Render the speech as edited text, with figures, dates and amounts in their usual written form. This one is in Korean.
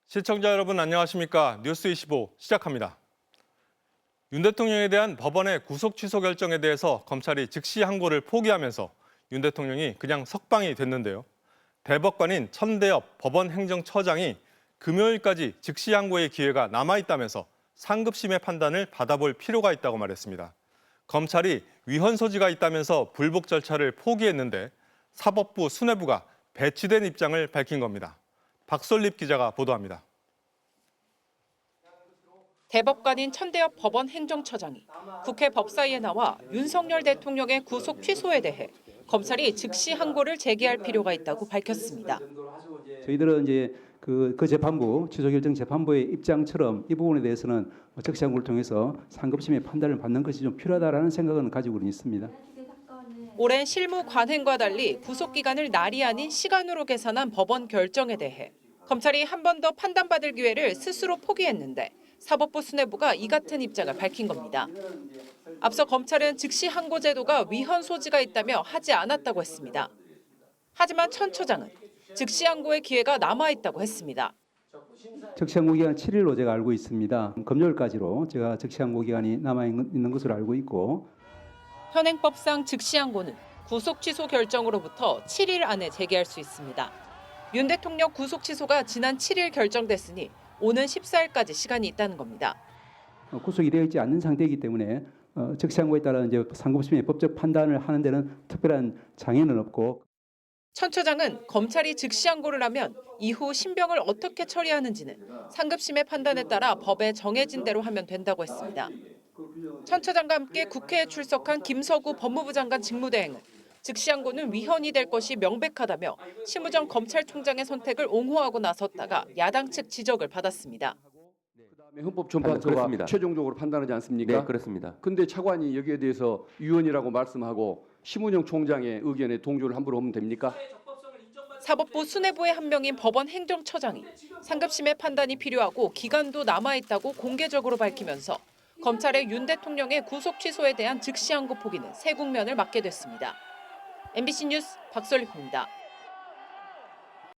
시청자 여러분 안녕하십니까? 뉴스25 시작합니다. 윤 대통령에 대한 법원의 구속 취소 결정에 대해서 검찰이 즉시 항고를 포기하면서 윤 대통령이 그냥 석방이 됐는데요. 대법관인 천대엽 법원 행정처장이 금요일까지 즉시 항고의 기회가 남아있다면서 상급심의 판단을 받아볼 필요가 있다고 말했습니다. 검찰이 위헌 소지가 있다면서 불복 절차를 포기했는데 사법부 수뇌부가 배치된 입장을 밝힌 겁니다. 박솔립 기자가 보도합니다. 대법관인 천대엽 법원 행정처장이 국회 법사위에 나와 윤석열 대통령의 구속 취소에 대해 검찰이 즉시 항고를 제기할 필요가 있다고 밝혔습니다. 저희들은 이제 그 재판부 취소결정 재판부의 입장처럼 이 부분에 대해서는 즉시 항고를 통해서 상급심의 판단을 받는 것이 좀 필요하다라는 생각은 가지고는 있습니다. 오랜 실무 관행과 달리 구속 기간을 날이 아닌 시간으로 계산한 법원 결정에 대해 검찰이 한 번 더 판단받을 기회를 스스로 포기했는데 사법부 수뇌부가 이 같은 입장을 밝힌 겁니다. 앞서 검찰은 즉시 항고 제도가 위헌 소지가 있다며 하지 않았다고 했습니다. 하지만 천 처장은 즉시 항고의 기회가 남아있다고 했습니다. 즉시 항고 기간 7일로 제가 알고 있습니다. 금요일까지로 제가 즉시 항고 기간이 남아 있는 것으로 알고 있고, 현행법상 즉시 항고는 구속 취소 결정으로부터 7일 안에 제기할 수 있습니다. 윤 대통령 구속 취소가 지난 7일 결정됐으니 오는 14일까지 시간이 있다는 겁니다. 구속이 되어 있지 않는 상태이기 때문에 즉시 항고에 따라 이제 상급심의 법적 판단을 하는 데는 특별한 장애는 없고. 천 처장은 검찰이 즉시 항고를 하면 이후 신병을 어떻게 처리하는지는 상급심의 판단에 따라 법에 정해진 대로 하면 된다고 했습니다. 천 처장과 함께 국회에 출석한 김서구 법무부 장관 직무대행은 즉시 항고는 위헌이 될 것이 명백하다며 심우정 검찰총장의 선택을 옹호하고 나섰다가 야당 측 지적을 받았습니다. 헌법재판소가 최종적으로 판단하지 않습니까? 네, 그렇습니다. 근데 차관이 여기에 대해서 위헌이라고 말씀하고 심우정 총장의 의견에 동조를 함부로 하면 됩니까? 사법부 수뇌부의 한 명인 법원 행정처장이 상급심의 판단이 필요하고 기간도 남아있다고 공개적으로 밝히면서 검찰의 윤 대통령의 구속 취소에 대한 즉시 항고 포기는 새 국면을 맞게 됐습니다. MBC 뉴스 박솔립입니다.